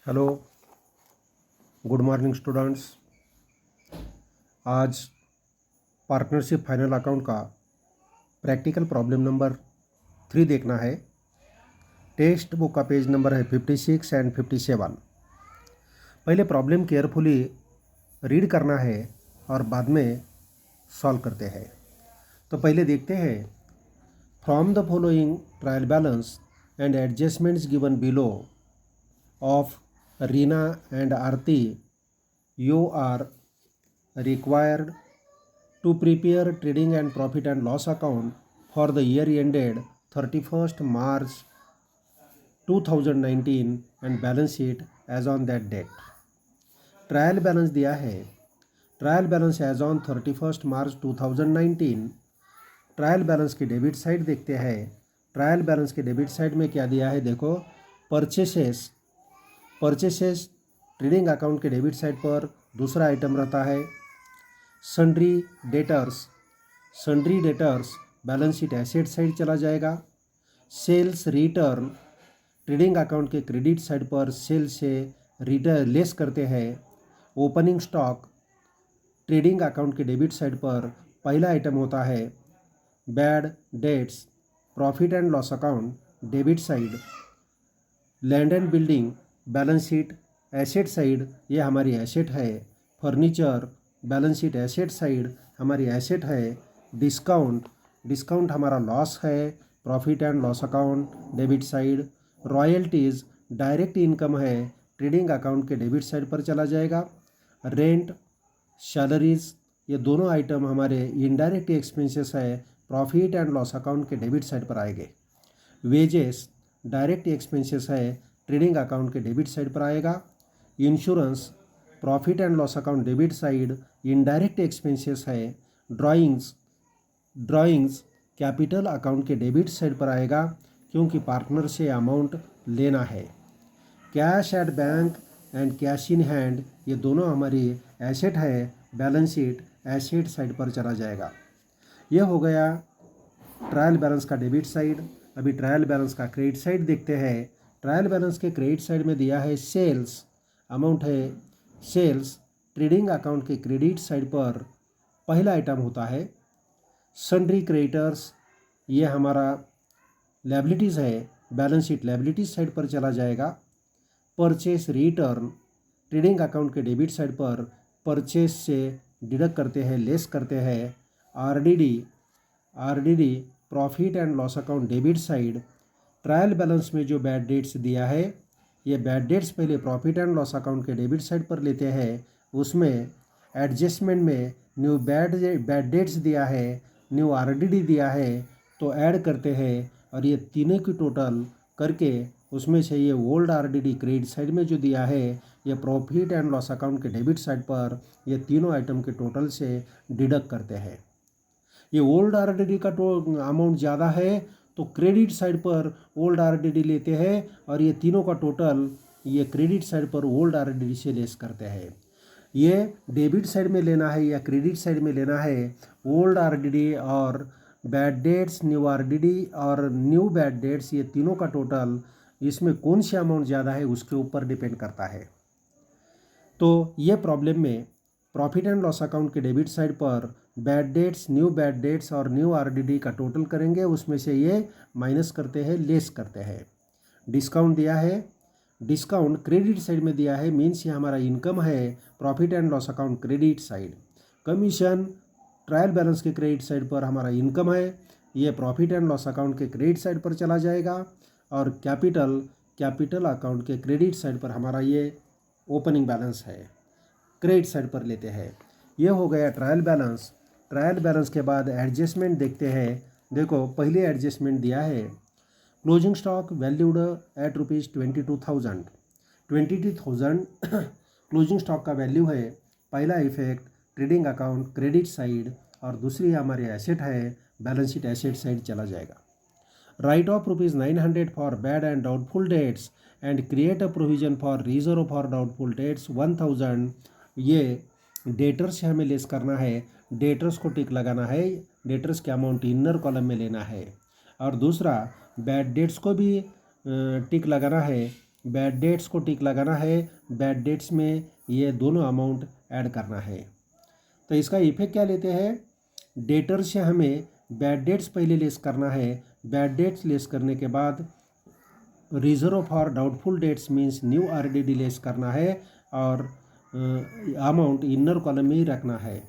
Hello, good morning students. आज partnership final account का practical problem number 3 देखना है। टेक्स्ट बुक का पेज नंबर है 56 एंड 57। पहले प्रॉब्लम केयरफुली रीड करना है और बाद में सॉल्व करते हैं। तो पहले देखते हैं, from the following trial balance and adjustments given below of Reena and Aarti, you are required to prepare trading and profit and loss account for the year ended 31st March 2019 and balance sheet as on that date. Trial balance दिया है। Trial balance as on 31st March 2019। Trial balance की debit side देखते हैं। Trial balance के debit side में क्या दिया है देखो, परचेसेस ट्रेडिंग अकाउंट के डेबिट साइड पर दूसरा आइटम रहता है। Sundry debtors balance sheet asset side चला जाएगा। सेल्स रिटर्न ट्रेडिंग अकाउंट के क्रेडिट साइड पर सेल से रिटर्न लेस करते हैं। ओपनिंग स्टॉक ट्रेडिंग अकाउंट के डेबिट साइड पर पहला आइटम होता है। Bad dates profit and loss account debit side. Land and building balance sheet asset side, ये हमारी एसेट है। Furniture balance sheet asset side, हमारी एसेट है। डिस्काउंट हमारा लॉस है। Profit and loss account debit side. Royalties direct income है, trading account के debit side पर चला जाएगा। रेंट सैलरीज, ये दोनों आइटम हमारे इनडायरेक्ट एक्सपेंसेस है, प्रॉफिट एंड लॉस अकाउंट के डेबिट साइड पर आएंगे। वेजेस डायरेक्ट एक्सपेंसेस है, ट्रेडिंग अकाउंट के डेबिट साइड पर आएगा। Insurance profit and loss account debit side, indirect expenses है। ड्राइंग्स कैपिटल अकाउंट के डेबिट साइड पर आएगा, क्योंकि पार्टनर से अमाउंट लेना है। Cash at bank and cash in hand, ये दोनों हमारी एसेट है, बैलेंस शीट एसेट साइड पर चला जाएगा। यह हो गया ट्रायल बैलेंस का डेबिट साइड। अभी ट्रायल बैलेंस का क्रेडिट साइड देखते हैं। ट्रायल बैलेंस के क्रेडिट साइड में दिया है सेल्स, अमाउंट है सेल्स। ट्रेडिंग अकाउंट के क्रेडिट साइड पर पहला आइटम होता है। सन्ड्री क्रेडिटर्स, ये हमारा लायबिलिटीज़ है, बैलेंस शीट लायबिलिटीज साइड पर चला जाएगा। परचेस रिटर्न ट्रेडिंग अकाउंट के डेबिट साइड पर परचेस से डिडक्ट करते हैं, लेस करते हैं। RDD profit and loss account debit side. Trial balance में जो बैड डेट्स दिया है, ये बैड डेट्स पहले प्रॉफिट एंड लॉस अकाउंट के डेबिट साइड पर लेते हैं। उसमें एडजस्टमेंट में न्यू बैड डेट्स दिया है, न्यू आरडीडी दिया है, तो ऐड करते हैं और ये तीनों की टोटल करके उसमें से ये ओल्ड आरडीडी क्रेडिट साइड में जो दिया है, ये प्रॉफिट एंड लॉस अकाउंट के डेबिट साइड पर ये तीनों आइटम के टोटल से डिडक्ट करते हैं। ये ओल्ड आरडीडी का अमाउंट ज़्यादा है तो क्रेडिट साइड पर ओल्ड आरडीडी लेते हैं और ये तीनों का टोटल ये क्रेडिट साइड पर ओल्ड आरडीडी से लेस करते हैं। ये डेबिट साइड में लेना है या क्रेडिट साइड में लेना है, ओल्ड आरडीडी और बैड डेट्स, न्यू आरडीडी और न्यू बैड डेट्स, ये तीनों का टोटल इसमें कौन सी अमाउंट ज़्यादा है उसके ऊपर डिपेंड करता है। तो ये प्रॉब्लम में प्रॉफिट एंड लॉस अकाउंट के डेबिट साइड पर bad debts, new bad debts और न्यू आरडीडी का टोटल करेंगे, उसमें से ये माइनस करते हैं, लेस करते हैं। डिस्काउंट दिया है, डिस्काउंट क्रेडिट साइड में दिया है, मीन्स ये हमारा इनकम है, profit and loss account credit side. Commission trial balance के क्रेडिट साइड पर हमारा इनकम है, ये प्रॉफिट एंड लॉस अकाउंट के क्रेडिट साइड पर चला जाएगा। और कैपिटल अकाउंट के क्रेडिट साइड पर हमारा ये ओपनिंग बैलेंस है, क्रेडिट साइड पर लेते हैं। ये हो गया ट्रायल बैलेंस। ट्रायल बैलेंस के बाद एडजस्टमेंट देखते हैं। देखो पहले एडजस्टमेंट दिया है, closing stock valued at ₹22,000 closing stock का वैल्यू है। पहला effect trading account credit side और दूसरी हमारी एसेट है, बैलेंस शीट एसेट साइड चला जाएगा। Right of ₹900 for bad and doubtful debts and create a provision for reserve for doubtful debts 1000, ये डेटर्स से हमें लेस करना है, डेटर्स को टिक लगाना है, डेटर्स के अमाउंट इनर कॉलम में लेना है। और दूसरा बैड डेट्स को भी टिक लगाना है, बैड डेट्स को टिक लगाना है, बैड डेट्स में ये दोनों अमाउंट ऐड करना है। तो इसका इफेक्ट क्या लेते हैं, डेटर से हमें बैड डेट्स पहले लेस करना है, बैड डेट्स लेस करने के बाद reserve for doubtful debts means new RDD less करना है और अमाउंट इनर कॉलम में ही रखना है।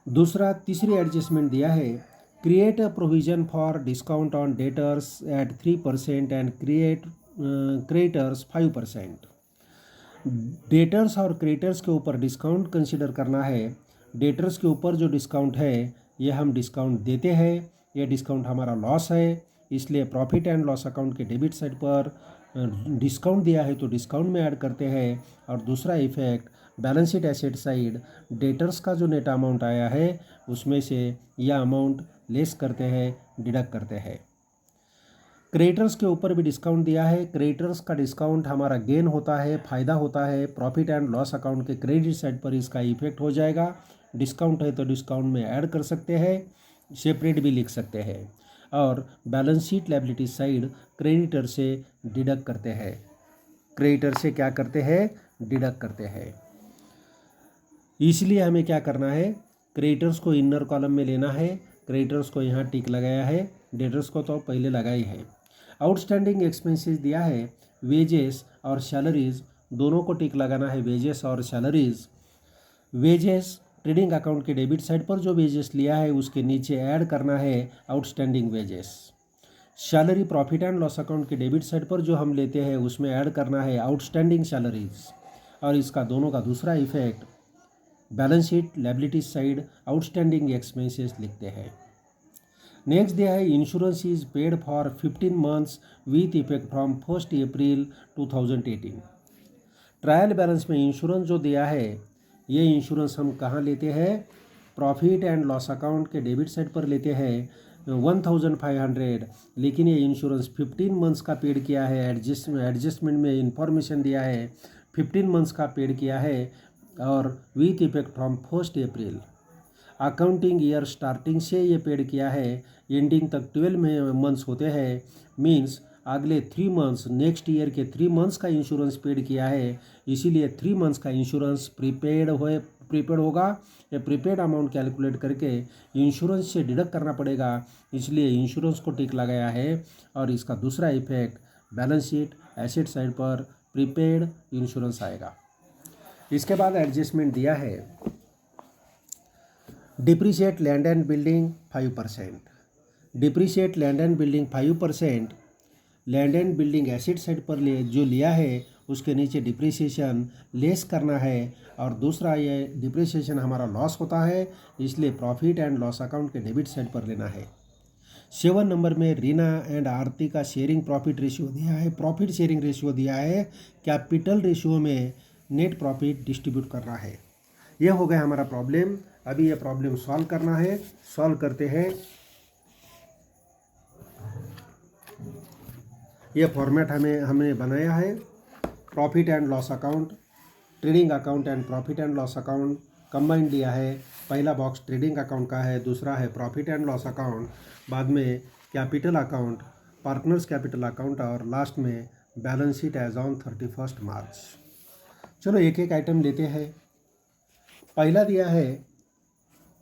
दूसरा तीसरी एडजस्टमेंट दिया है, create a provision for discount on debtors at 3% and creditors 5%। Debtors और क्रेडिटर्स के ऊपर डिस्काउंट कंसिडर करना है। डेटर्स के ऊपर जो डिस्काउंट है ये हम डिस्काउंट देते हैं, ये डिस्काउंट हमारा लॉस है, इसलिए प्रॉफिट एंड लॉस अकाउंट के डेबिट साइड पर डिस्काउंट दिया है तो डिस्काउंट में ऐड करते हैं। और दूसरा effect, balance sheet asset side debtors का जो नेट अमाउंट आया है उसमें से यह अमाउंट लेस करते हैं, डिडक्ट करते हैं। क्रेडिटर्स के ऊपर भी डिस्काउंट दिया है, क्रेडिटर्स का डिस्काउंट हमारा गेन होता है, फ़ायदा होता है, प्रॉफिट एंड लॉस अकाउंट के क्रेडिट साइड पर इसका इफेक्ट हो जाएगा। डिस्काउंट है तो डिस्काउंट में ऐड कर सकते हैं, सेपरेट भी लिख सकते हैं। और balance sheet liability side creditor से डिडक्ट करते हैं, क्रेडिटर से क्या करते हैं, डिडक्ट करते हैं। इसलिए हमें क्या करना है, क्रेडिटर्स को इनर कॉलम में लेना है, क्रेडिटर्स को यहाँ टिक लगाया है, डेटर्स को तो पहले लगाई है। आउटस्टैंडिंग एक्सपेंसेस दिया है, वेजेस और सैलरीज दोनों को टिक लगाना है, वेजेस और सैलरीज। वेजेस ट्रेडिंग अकाउंट के डेबिट साइड पर जो वेजेस लिया है उसके नीचे ऐड करना है outstanding wages. Salary profit and loss account के डेबिट साइड पर जो हम लेते हैं उसमें ऐड करना है आउटस्टैंडिंग सैलरीज। और इसका दोनों का दूसरा effect, balance sheet liability side outstanding expenses लिखते हैं। नेक्स्ट दिया है, insurance is paid for 15 months with effect from 1 April 2018। Trial balance में इंश्योरेंस जो दिया है ये इंश्योरेंस हम कहाँ लेते हैं, प्रॉफिट एंड लॉस अकाउंट के डेबिट साइड पर लेते हैं 1500, लेकिन ये इंश्योरेंस 15 मंथ्स का पेड किया है। एडजस्टमेंट में इंफॉर्मेशन दिया है 15 मंथ्स का पेड किया है और with effect from 1 April. Accounting year starting से ये पेड किया है, एंडिंग तक 12 मंथ्स होते हैं, मीन्स अगले 3 मंथ्स, नेक्स्ट ईयर के 3 मंथ्स का इंश्योरेंस पेड किया है, इसीलिए 3 मंथ्स का इंश्योरेंस प्रीपेड होगा। ये प्रीपेड अमाउंट कैलकुलेट करके इंश्योरेंस से डिडक्ट करना पड़ेगा, इसलिए इंश्योरेंस को टिक लगाया है। और इसका दूसरा effect, balance sheet asset side पर प्रीपेड इंश्योरेंस आएगा। इसके बाद एडजस्टमेंट दिया है, depreciate land and building 5%। Depreciate land and building 5%, land and building asset side पर जो लिया है उसके नीचे डिप्रिसिएशन लेस करना है। और दूसरा, ये डिप्रिसिएशन हमारा लॉस होता है, इसलिए प्रॉफिट एंड लॉस अकाउंट के डेबिट साइड पर लेना है। 7 नंबर में रीना एंड आरती का शेयरिंग प्रॉफिट रेशियो दिया है, प्रॉफिट शेयरिंग रेशियो दिया है, कैपिटल रेशियो में नेट प्रॉफिट डिस्ट्रीब्यूट करना है। ये हो गया हमारा प्रॉब्लम। अभी ये प्रॉब्लम सॉल्व करना है, सॉल्व करते हैं। ये फॉर्मेट हमने बनाया है, profit and loss account, trading account and profit and loss account combined दिया है। पहला बॉक्स ट्रेडिंग अकाउंट का है, दूसरा है प्रॉफिट एंड लॉस अकाउंट, बाद में capital account, partners capital account और लास्ट में बैलेंस शीट एज ऑन 31 मार्च। चलो एक एक आइटम लेते हैं। पहला दिया है,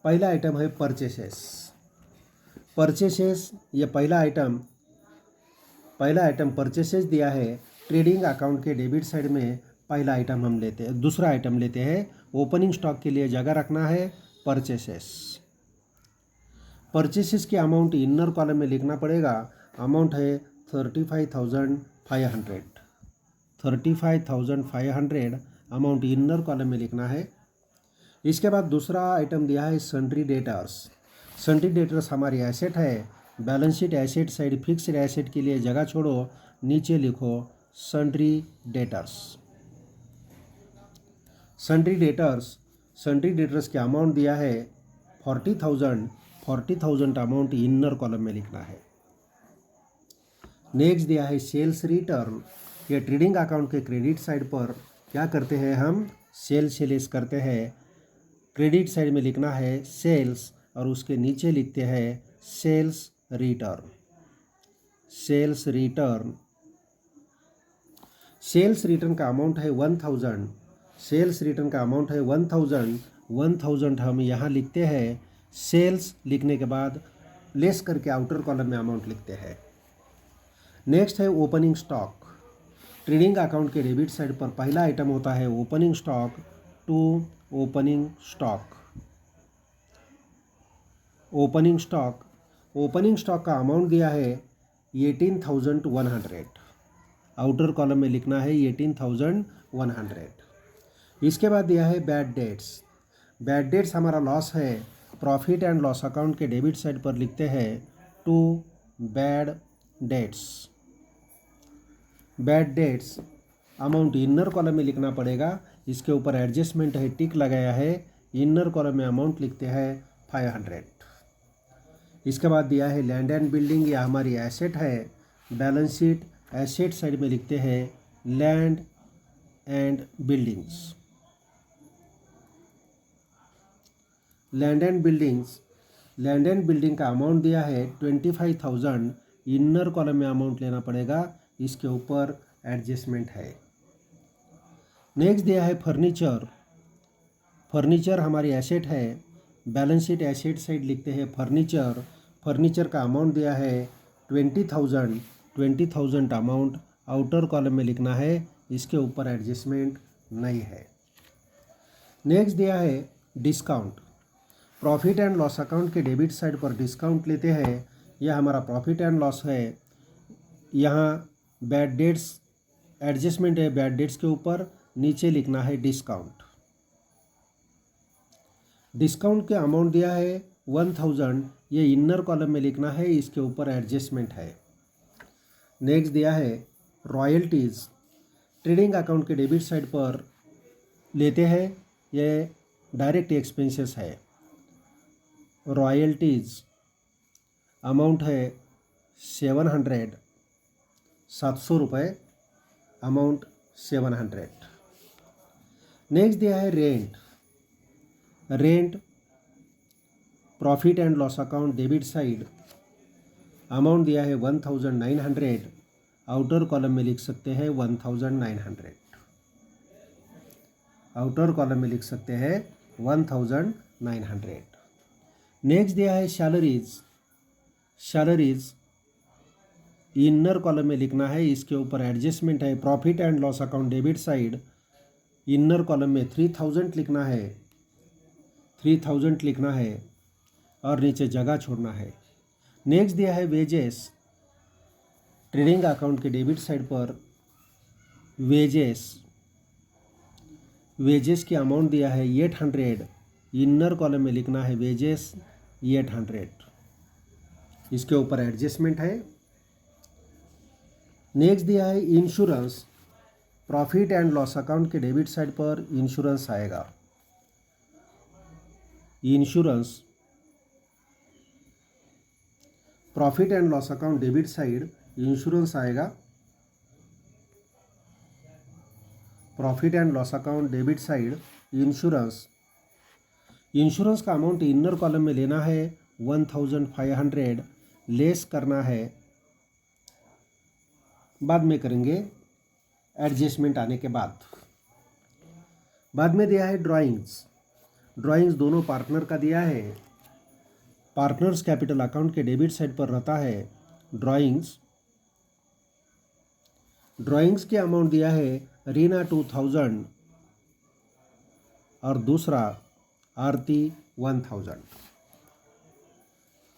पहला आइटम है परचेसेस। परचेसेस, ये पहला आइटम परचेसेस दिया है। ट्रेडिंग अकाउंट के डेबिट साइड में पहला आइटम हम लेते हैं, दूसरा आइटम लेते हैं। ओपनिंग स्टॉक के लिए जगह रखना है परचेसेस। परचेसेस की अमाउंट इनर कॉलम में लिखना पड़ेगा। अमाउंट है 35,500। 35,500 अमाउंट इनर कॉलम में लिखना है। इसके बाद दूसरा आइटम दिया है सन्ड्री डेटर्स। सन्ड्री डेटर्स हमारी एसेट है। Balance sheet asset side fixed asset के लिए जगह छोड़ो, नीचे लिखो सन्ड्री डेटर्स। सन्ड्री डेटर्स के अमाउंट दिया है 40,000 अमाउंट इनर कॉलम में लिखना है। नेक्स्ट दिया है सेल्स रिटर्न। ये ट्रेडिंग अकाउंट के क्रेडिट साइड पर क्या करते हैं, हम सेल से लेस करते हैं। क्रेडिट साइड में लिखना है सेल्स और उसके नीचे लिखते हैं sales return. Sales return sales return का अमाउंट है 1000, सेल्स रिटर्न का अमाउंट है 1000, 1000 हम यहाँ लिखते हैं, सेल्स लिखने के बाद लेस करके आउटर कॉलम में अमाउंट लिखते हैं। नेक्स्ट है ओपनिंग स्टॉक। ट्रेडिंग अकाउंट के डेबिट साइड पर पहला आइटम होता है opening stock to opening stock. Opening stock, opening stock का अमाउंट दिया है 18,100, आउटर कॉलम में लिखना है 18,100। इसके बाद दिया है बैड डेट्स। बैड डेट्स हमारा लॉस है, प्रॉफिट एंड लॉस अकाउंट के डेबिट साइड पर लिखते हैं to bad debts. Bad debts amount inner column में लिखना पड़ेगा, इसके ऊपर एडजस्टमेंट है, टिक लगाया है, इनर कॉलम में अमाउंट लिखते हैं 500। इसके बाद दिया है लैंड एंड बिल्डिंग, या हमारी एसेट है, बैलेंस शीट एसेट साइड में लिखते हैं land and buildings. Land and buildings, land and building का अमाउंट दिया है 25,000, इनर कॉलम में अमाउंट लेना पड़ेगा, इसके ऊपर एडजस्टमेंट है। नेक्स्ट दिया है फर्नीचर। फर्नीचर हमारी एसेट है, बैलेंस शीट एसेट साइड लिखते हैं फर्नीचर। फर्नीचर का अमाउंट दिया है 20,000, 20,000 अमाउंट आउटर कॉलम में लिखना है, इसके ऊपर एडजस्टमेंट नहीं है। नेक्स्ट दिया है discount. Profit and loss account के डेबिट साइड पर डिस्काउंट लेते हैं, यह हमारा प्रॉफिट एंड लॉस है। यहाँ बैड डेट्स एडजस्टमेंट है, बैड डेट्स के ऊपर नीचे लिखना है डिस्काउंट। डिस्काउंट के अमाउंट दिया है 1000, ये इनर कॉलम में लिखना है, इसके ऊपर एडजस्टमेंट है। नेक्स्ट दिया है रॉयल्टीज़। ट्रेडिंग अकाउंट के डेबिट साइड पर लेते हैं, ये डायरेक्ट एक्सपेंसेस है। रॉयल्टीज़ अमाउंट है 700, 700 रुपये, अमाउंट 700। नेक्स्ट दिया है rent. Rent profit and loss account debit side, amount दिया है 1900, आउटर कॉलम में लिख सकते हैं 1900, आउटर कॉलम में लिख सकते हैं 1900। नेक्स्ट दिया है सैलरीज। सैलरीज इनर कॉलम में लिखना है, इसके ऊपर एडजस्टमेंट है। Profit and loss account debit side, inner column में 3000 लिखना है, 3000 लिखना है और नीचे जगह छोड़ना है। नेक्स्ट दिया है वेजेस। ट्रेडिंग अकाउंट के डेबिट साइड पर वेजेस, वेजेस की अमाउंट दिया है 800, इनर कॉलम में लिखना है वेजेस 800, इसके ऊपर एडजस्टमेंट है। नेक्स्ट दिया है insurance. Profit and loss account के डेबिट साइड पर इंश्योरेंस आएगा, insurance. Profit and loss account debit side insurance आएगा, profit and loss account debit side insurance. Insurance का अमाउंट इनर कॉलम में लेना है 1500, लेस करना है, बाद में करेंगे एडजस्टमेंट आने के बाद। बाद में दिया है ड्राइंग्स। ड्राइंग्स दोनों पार्टनर का दिया है, पार्टनर्स कैपिटल अकाउंट के डेबिट साइड पर रहता है ड्राइंग्स। ड्राइंग्स के अमाउंट दिया है रीना 2000 और दूसरा आरती 1000।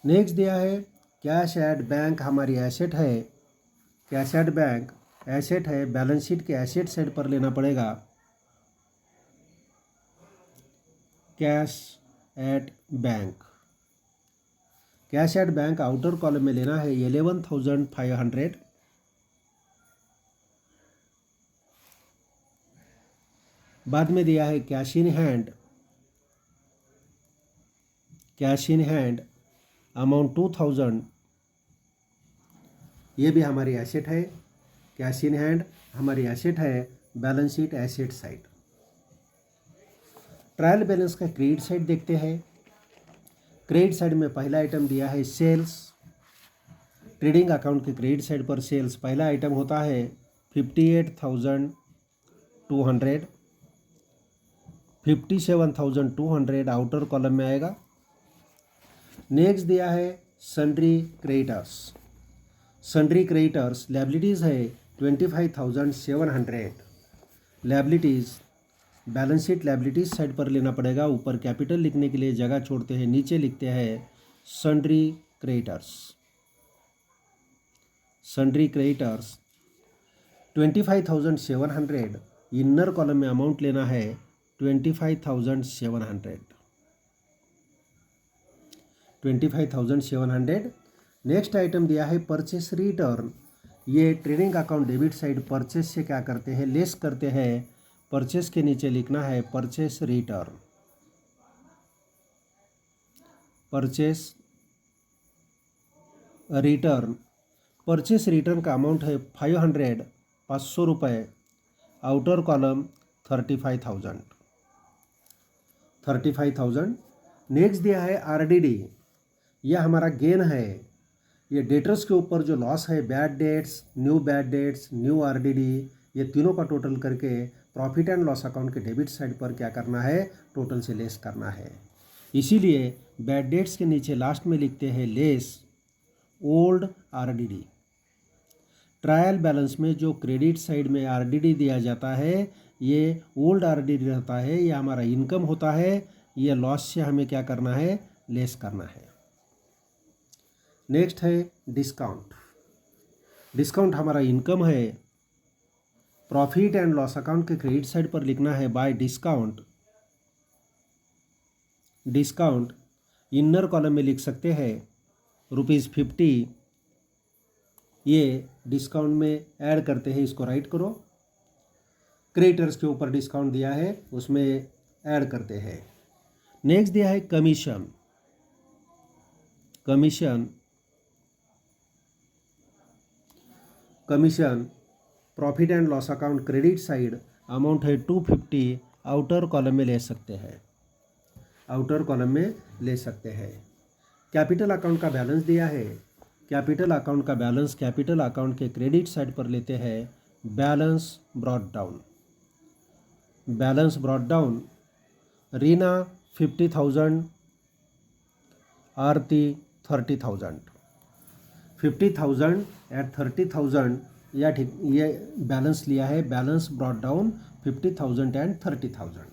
नेक्स्ट दिया है कैश एट बैंक। हमारी एसेट है, कैश एट बैंक एसेट है, बैलेंस शीट के एसेट साइड पर लेना पड़ेगा cash at bank. Cash at bank outer column में लेना है 11,500। बाद में दिया है cash in hand. Cash in hand amount 2000, ये भी हमारी एसेट है। कैश इन हैंड हमारी एसेट है, balance sheet asset side. Trial balance का क्रेडिट साइड देखते हैं। क्रेडिट साइड में पहला आइटम दिया है सेल्स। ट्रेडिंग अकाउंट के क्रेडिट साइड पर सेल्स पहला आइटम होता है 58,200, 57,200 आउटर कॉलम में आएगा। नेक्स्ट दिया है sundry creditors. Sundry creditors liabilities है 25,700। Liabilities balance sheet liabilities side पर लेना पड़ेगा। ऊपर कैपिटल लिखने के लिए जगह छोड़ते हैं, नीचे लिखते हैं sundry creditors. Sundry creditors 25,700, inner column में अमाउंट लेना है 25,700। 25,700। नेक्स्ट आइटम दिया है परचेस रिटर्न। ये trading account debit side purchase से क्या करते हैं, लेस करते हैं। परचेस के नीचे लिखना है purchase return. Purchase return, purchase return का अमाउंट है 500, 500 रुपये। Outer column 35,000, 35,000। नेक्स्ट दिया है आरडीडी। यह हमारा गेन है। ये डेटर्स के ऊपर जो लॉस है, बैड डेट्स, न्यू आरडीडी, ये तीनों का टोटल करके प्रॉफिट एंड लॉस अकाउंट के डेबिट साइड पर क्या करना है, टोटल से लेस करना है। इसीलिए बैड डेट्स के नीचे लास्ट में लिखते हैं less old RDD. Trial balance में जो क्रेडिट साइड में आरडीडी दिया जाता है, ये ओल्ड आरडीडी रहता है। ये हमारा इनकम होता है। ये लॉस से हमें क्या करना है, लेस करना है। नेक्स्ट है डिस्काउंट। डिस्काउंट हमारा इनकम है। प्रॉफिट एंड लॉस अकाउंट के क्रेडिट साइड पर लिखना है bye discount. Discount inner column में लिख सकते हैं ₹50। ये डिस्काउंट में ऐड करते हैं, इसको राइट करो। क्रेडिटर्स के ऊपर डिस्काउंट दिया है, उसमें ऐड करते हैं। नेक्स्ट दिया है commission. Commission, commission profit and loss account credit side amount है 250। आउटर कॉलम में ले सकते हैं, आउटर कॉलम में ले सकते हैं। कैपिटल अकाउंट का बैलेंस दिया है। कैपिटल अकाउंट का बैलेंस कैपिटल अकाउंट के क्रेडिट साइड पर लेते हैं balance brought down. Balance brought down, Reena 50,000, आरती 30,000। 50,000 एट 30,000 या ठीक ये बैलेंस लिया है। Balance brought down 50,000 and 30,000।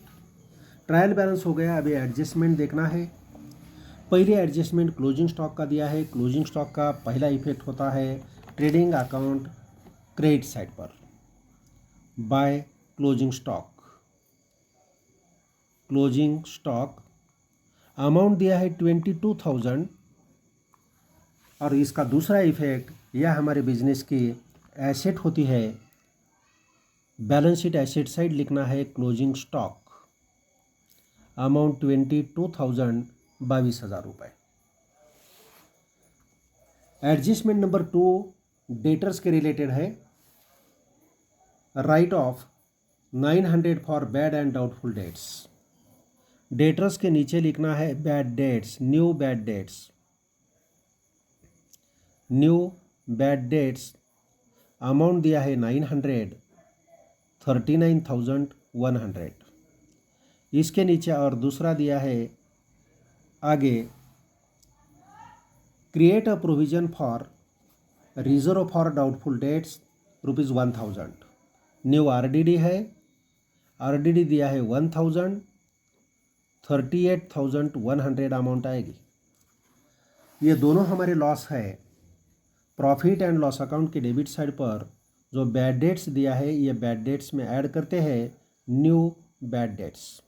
Trial balance हो गया। अभी एडजस्टमेंट देखना है। पहले एडजस्टमेंट क्लोजिंग स्टॉक का दिया है। क्लोजिंग स्टॉक का पहला इफेक्ट होता है ट्रेडिंग अकाउंट क्रेडिट साइड पर by closing stock. Closing stock amount दिया है 22,000। और इसका दूसरा इफेक्ट, यह हमारे बिजनेस की एसेट होती है। बैलेंस शीट एसेट साइड लिखना है क्लोजिंग स्टॉक। अमाउंट 22,000, 22,000 रुपये। एडजस्टमेंट नंबर 2 डेटर्स के रिलेटेड है। Right of 900 for bad and doubtful debts. Debtors के नीचे लिखना है bad dates, new bad debts. New bad debts amount दिया है 900, 39,100। इसके नीचे और दूसरा दिया है आगे, create a provision for reserve for doubtful debts ₹1,000। New RDD है। आरडीडी दिया है 1,000, 38,100 अमाउंट आएगी। ये दोनों हमारे लॉस है। प्रॉफिट एंड लॉस अकाउंट के डेबिट साइड पर जो बैड डेट्स दिया है, ये बैड डेट्स में ऐड करते हैं new bad debts.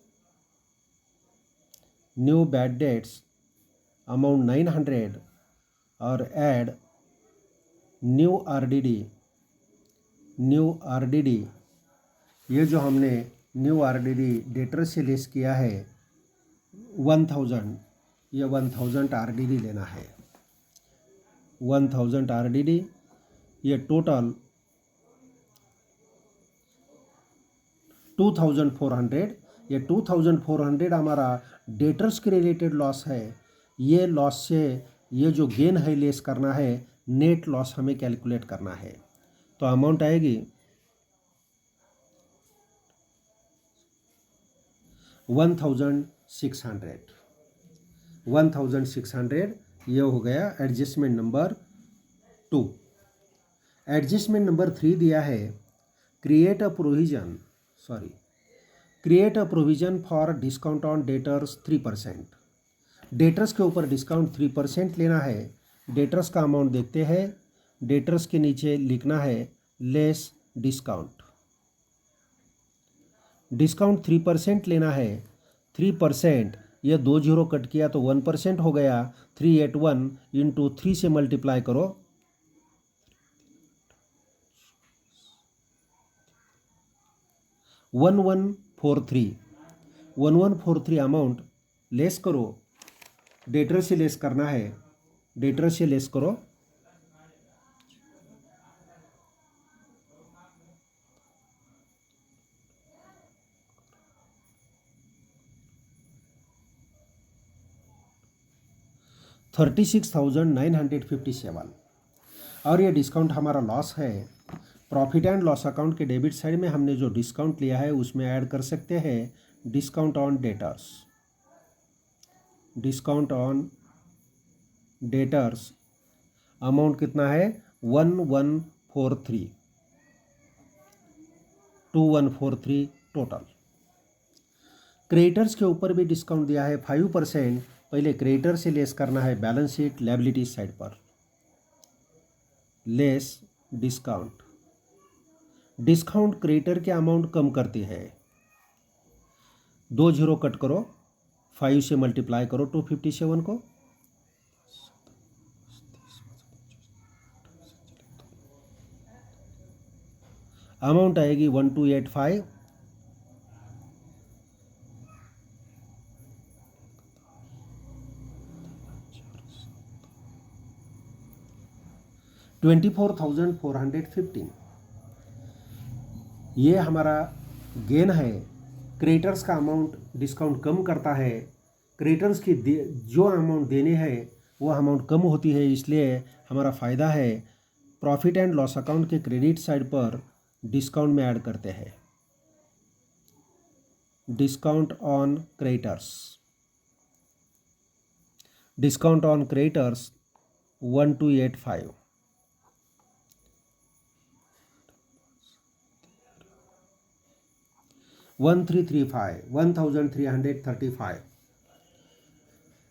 New bad debts amount 900 और add new RDD. New RDD, ये जो हमने न्यू आरडीडी डेटर से लेस किया है 1,000, ये 1,000 आरडीडी लेना है। 1,000 आरडीडी, ये टोटल 2,400। ये 2,400 हमारा डेटर्स के रिलेटेड लॉस है। ये लॉस से ये जो गेन है लेस करना है, नेट लॉस हमें कैलकुलेट करना है। तो अमाउंट आएगी 1600 1600 ये हो गया एडजस्टमेंट नंबर 2। एडजस्टमेंट नंबर 3 दिया है create a provision for discount on debtors 3%। Debtors के ऊपर डिस्काउंट 3% लेना है। डेटर्स का अमाउंट देखते हैं। डेटर्स के नीचे लिखना है लेस डिस्काउंट। डिस्काउंट 3% लेना है। 3% ये 2 जीरो कट किया तो 1% हो गया। 381 इंटू 3 से मल्टीप्लाई करो। 1143 अमाउंट लेस करो। डेटर से लेस करना है। डेटर से लेस करो। $36,957 और ये डिस्काउंट हमारा लॉस है। प्रॉफिट एंड लॉस अकाउंट के डेबिट साइड में हमने जो डिस्काउंट लिया है उसमें ऐड कर सकते हैं discount on debtors. Discount on debtors amount कितना है 2143 टोटल। क्रेडिटर्स के ऊपर भी डिस्काउंट दिया है 5%। पहले क्रेडिटर से लेस करना है बैलेंस शीट लायबिलिटी साइड पर। Less discount. डिस्काउंट क्रेडिटर के अमाउंट कम करती है। 2 जीरो कट करो। 5 से मल्टीप्लाई करो 257 को। अमाउंट आएगी 1285। $24,415 ये हमारा गेन है। क्रेडिटर्स का अमाउंट डिस्काउंट कम करता है। क्रेडिटर्स की जो अमाउंट देने हैं वो अमाउंट कम होती है, इसलिए हमारा फ़ायदा है। प्रॉफिट एंड लॉस अकाउंट के क्रेडिट साइड पर डिस्काउंट में ऐड करते हैं discount on creditors. Discount on creditors 1285। 1335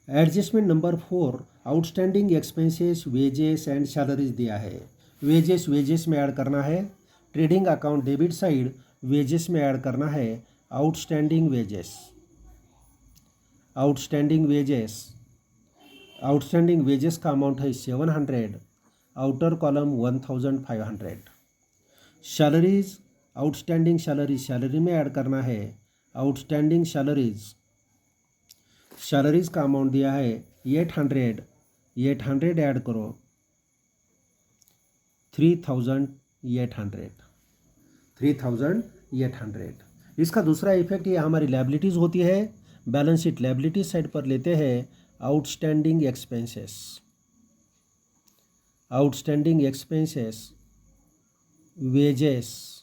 adjustment number 4 outstanding expenses wages and salaries दिया है। वेजेस में ऐड करना है। Trading account debit side wages में ऐड करना है आउटस्टैंडिंग वेजेस। आउटस्टैंडिंग वेजेस का अमाउंट है 700। Outer column 1500। Salaries outstanding salary में ऐड करना है आउटस्टैंडिंग सैलरीज का अमाउंट दिया है 800 ऐड करो 3800। इसका दूसरा इफेक्ट ये हमारी लायबिलिटीज़ होती है। बैलेंस शीट लायबिलिटी साइड पर लेते हैं आउटस्टैंडिंग एक्सपेंसेस वेजेस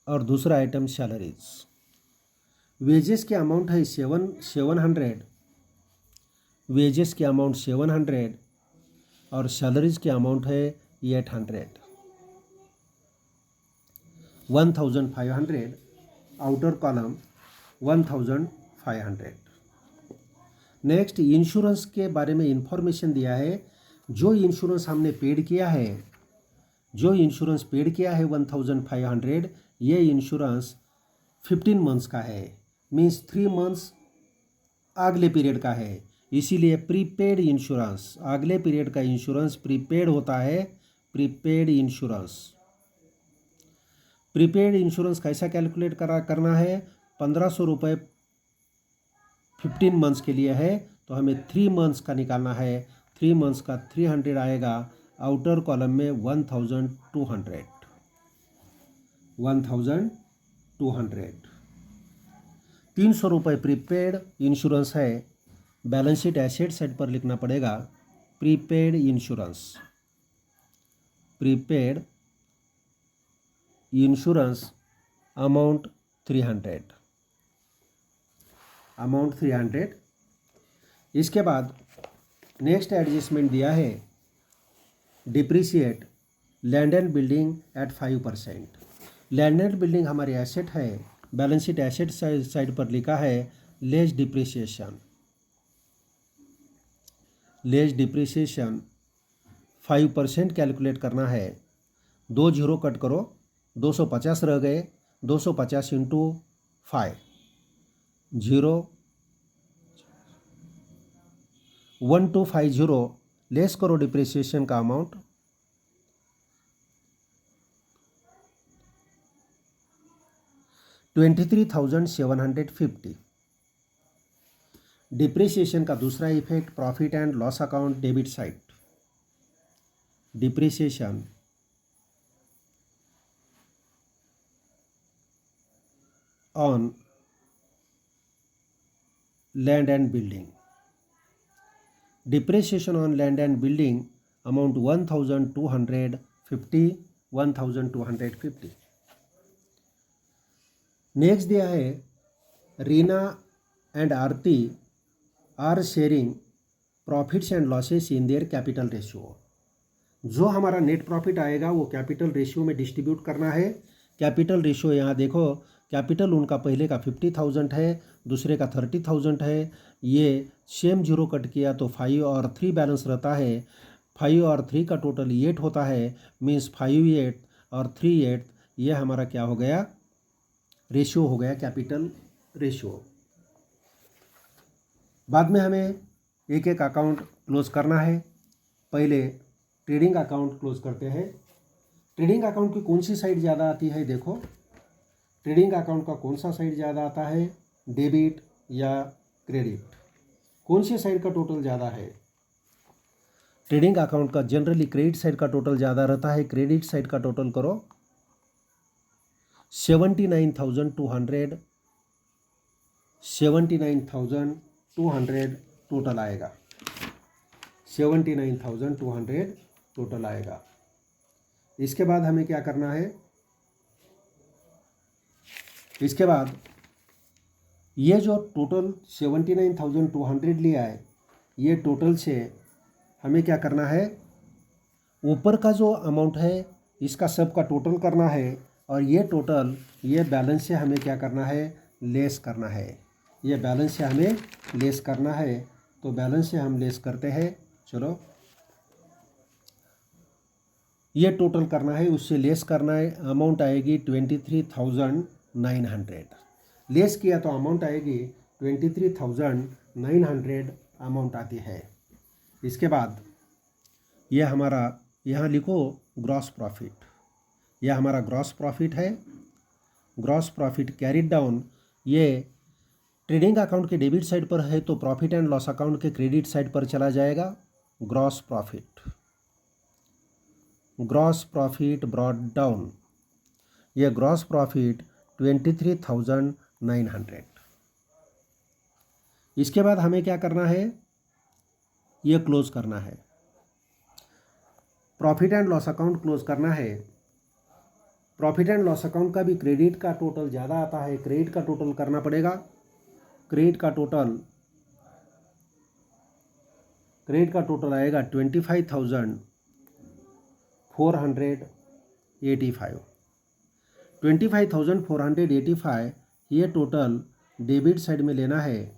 और दूसरा आइटम सैलरीज। वेजेस के अमाउंट है 700। वेजेस के अमाउंट 700 और सैलरीज के अमाउंट है 800। 1500 आउटर कॉलम 1500। नेक्स्ट इंश्योरेंस के बारे में इंफॉर्मेशन दिया है। जो इंश्योरेंस हमने पेड किया है 1500, ये इंश्योरेंस 15 मंथ्स का है, मीन्स 3 मंथ्स अगले पीरियड का है। इसीलिए प्रीपेड इंश्योरेंस, अगले पीरियड का इंश्योरेंस प्रीपेड होता है। प्रीपेड इंश्योरेंस कैसा कैलकुलेट करना है 1500 रुपये 15 मंथ्स के लिए है, तो हमें 3 मंथ्स का निकालना है। 3 मंथ्स का 300 आएगा। आउटर कॉलम में 1200। 300 रुपये प्रीपेड इंश्योरेंस है। बैलेंस शीट एसेट साइड पर लिखना पड़ेगा प्रीपेड इंश्योरेंस अमाउंट 300। अमाउंट 300। इसके बाद नेक्स्ट एडजस्टमेंट दिया है depreciate land and building at 5%। Land and building हमारी एसेट है, बैलेंस शीट एसेट साइड पर लिखा है less depreciation. Less depreciation 5% calculate करना है। 2 जीरो कट करो, 250 रह गए, 250 इंटू 5, 01250 लेस करो डिप्रिसिएशन का अमाउंट 23,750। डिप्रिसिएशन का दूसरा effect profit and loss account debit side. Depreciation on land and building. Depreciation on land and building amount 1,250, 1,250। Next दिया है Reena and Aarti are sharing profits and losses in their capital ratio. जो हमारा net profit आएगा वो capital ratio में distribute करना है। Capital ratio यहाँ देखो, कैपिटल उनका पहले का 50,000 है, दूसरे का 30,000 है। ये सेम जीरो कट किया तो 5 और 3 बैलेंस रहता है। 5 और 3 का टोटल 8 होता है, मीन्स 5 8 और 3 8। ये हमारा क्या हो गया, रेशियो हो गया कैपिटल रेशियो। बाद में हमें एक एक अकाउंट क्लोज करना है। पहले ट्रेडिंग अकाउंट क्लोज करते हैं। ट्रेडिंग अकाउंट की कौन सी साइड ज़्यादा आती है, देखो ट्रेडिंग अकाउंट का कौन सा साइड ज़्यादा आता है, डेबिट या क्रेडिट, कौन सी साइड का टोटल ज़्यादा है। ट्रेडिंग अकाउंट का जनरली क्रेडिट साइड का टोटल ज़्यादा रहता है। क्रेडिट साइड का टोटल करो 79,200, 79,200 टोटल आएगा। 79,200 टोटल आएगा। इसके बाद हमें क्या करना है, इसके बाद ये जो टोटल 79,200 लिया है, ये टोटल से हमें क्या करना है, ऊपर का जो अमाउंट है इसका सब का टोटल करना है, और ये टोटल ये बैलेंस से हमें क्या करना है, लेस करना है। ये बैलेंस से हमें लेस करना है, तो बैलेंस से हम लेस करते हैं। चलो ये टोटल करना है, उससे लेस करना है। अमाउंट आएगी 23,900। लेस किया तो अमाउंट आएगी 23,900 अमाउंट आती है। इसके बाद ये हमारा यहाँ लिखो ग्रॉस प्रॉफिट। यह हमारा ग्रॉस प्रॉफिट है। ग्रॉस प्रॉफिट कैरिड डाउन, ये ट्रेडिंग अकाउंट के डेबिट साइड पर है तो प्रॉफिट एंड लॉस अकाउंट के क्रेडिट साइड पर चला जाएगा। Gross profit, gross profit brought down, ये ग्रॉस प्रॉफिट 23,900। इसके बाद हमें क्या करना है, ये क्लोज करना है। Profit and loss account close करना है। प्रॉफिट एंड लॉस अकाउंट का भी क्रेडिट का टोटल ज़्यादा आता है, क्रेडिट का टोटल करना पड़ेगा। क्रेडिट का टोटल आएगा 25,485। 25,485 ये टोटल डेबिट साइड में लेना है,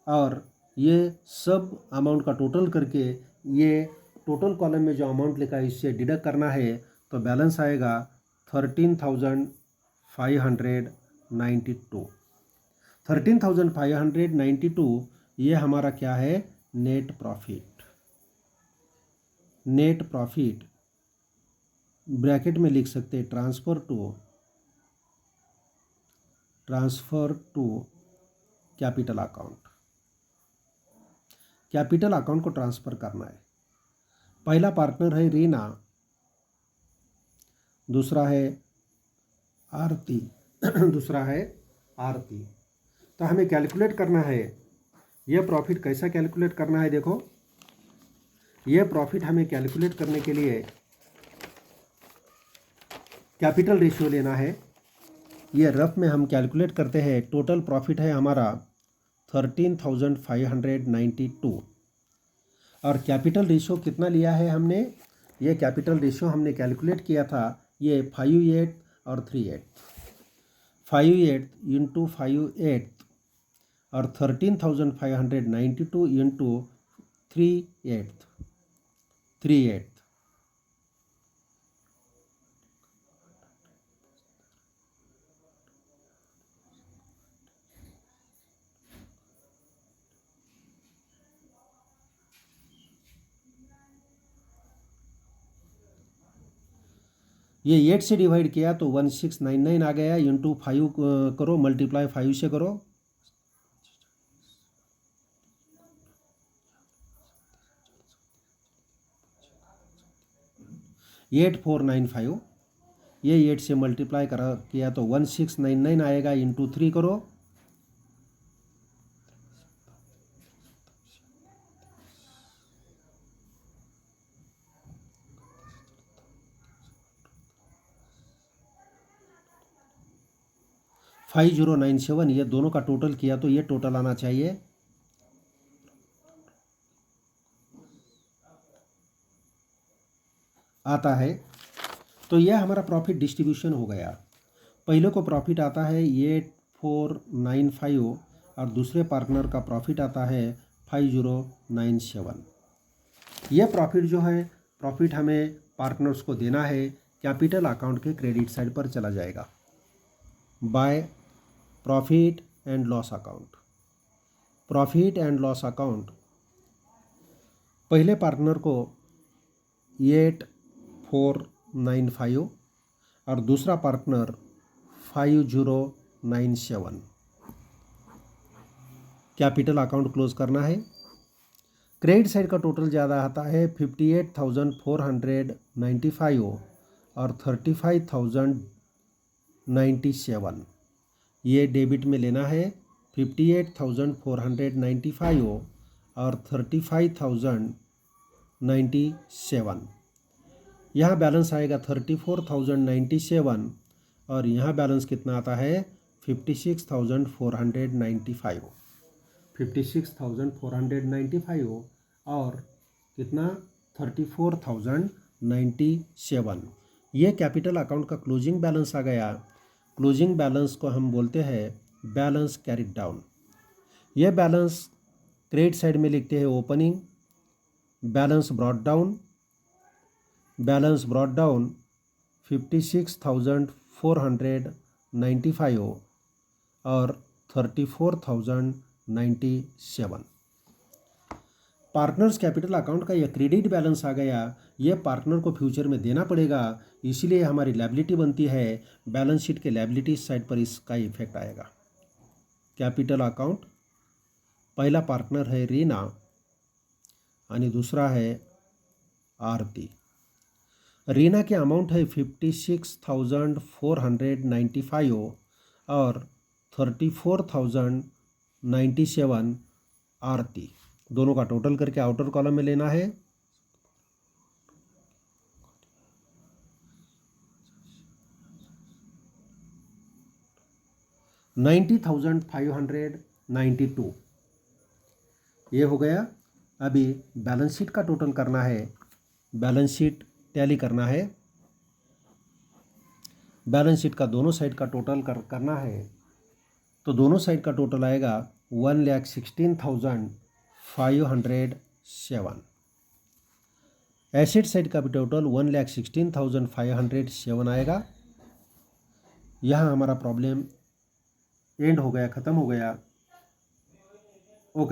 और ये सब अमाउंट का टोटल करके ये टोटल कॉलम में जो अमाउंट लिखा है इससे डिडक्ट करना है, तो बैलेंस आएगा 13,592। 13,592 ये हमारा क्या है, net profit. Net profit bracket में लिख सकते हैं transfer to capital account. Capital account को ट्रांसफ़र करना है। पहला पार्टनर है रीना, दूसरा है आरती, तो हमें कैलकुलेट करना है यह प्रॉफिट। कैसा कैलकुलेट करना है, देखो यह प्रॉफिट हमें कैलकुलेट करने के लिए कैपिटल रेशियो लेना है। ये रफ में हम कैलकुलेट करते हैं। टोटल प्रॉफिट है हमारा 13,592। और कैपिटल रेशियो कितना लिया है हमने, ये कैपिटल रेशियो हमने कैलकुलेट किया था, ये 5/8 और 3/8, 5/8 इंटू 5/8 और 13,592 इंटू 3/8, ये 8 से डिवाइड किया तो 1699 आ गया, इंटू 5 करो, मल्टीप्लाई 5 से करो, 8495। ये 8 से मल्टीप्लाई किया तो 1699 आएगा, इंटू 3 करो, $5097। ये दोनों का टोटल किया तो ये टोटल आना चाहिए आता है। तो यह हमारा प्रॉफिट डिस्ट्रीब्यूशन हो गया। पहले को प्रॉफिट आता है 8495 और दूसरे पार्टनर का प्रॉफिट आता है 5097। यह प्रॉफिट जो है, प्रॉफिट हमें पार्टनर्स को देना है, कैपिटल अकाउंट के क्रेडिट साइड पर चला जाएगा by profit and loss account. Profit and loss account पहले पार्टनर को 8495 और दूसरा पार्टनर 5097 कैपिटल अकाउंट क्लोज करना है। क्रेडिट साइड का टोटल ज़्यादा आता है 58,495 और 35,097। ये डेबिट में लेना है 58,495 और 35,097। यहाँ बैलेंस आएगा 34,097 और यहाँ बैलेंस कितना आता है 56,495, 56,495 और कितना 34,097। ये कैपिटल अकाउंट का क्लोजिंग बैलेंस आ गया। क्लोजिंग बैलेंस को हम बोलते हैं बैलेंस कैरिड डाउन। यह बैलेंस क्रेडिट साइड में लिखते हैं opening, balance brought down, balance brought down 56,495 और 34,097। पार्टनर्स कैपिटल अकाउंट का यह क्रेडिट बैलेंस आ गया। यह पार्टनर को फ्यूचर में देना पड़ेगा, इसीलिए हमारी लायबिलिटी बनती है। बैलेंस शीट के लायबिलिटी साइड पर इसका इफेक्ट आएगा। कैपिटल अकाउंट, पहला पार्टनर है रीना आणि दूसरा है आरती। रीना के अमाउंट है 56,495 और 34,097 आरती। दोनों का टोटल करके आउटर कॉलम में लेना है। $90,592 ये हो गया। अभी बैलेंस शीट का टोटल करना है, बैलेंस शीट टैली करना है। बैलेंस शीट का दोनों साइड का टोटल करना है, तो दोनों साइड का टोटल आएगा 1,16,507। एसेट साइड का भी टोटल 1,16,507 आएगा। यहाँ हमारा प्रॉब्लम एंड हो गया, ख़त्म हो गया।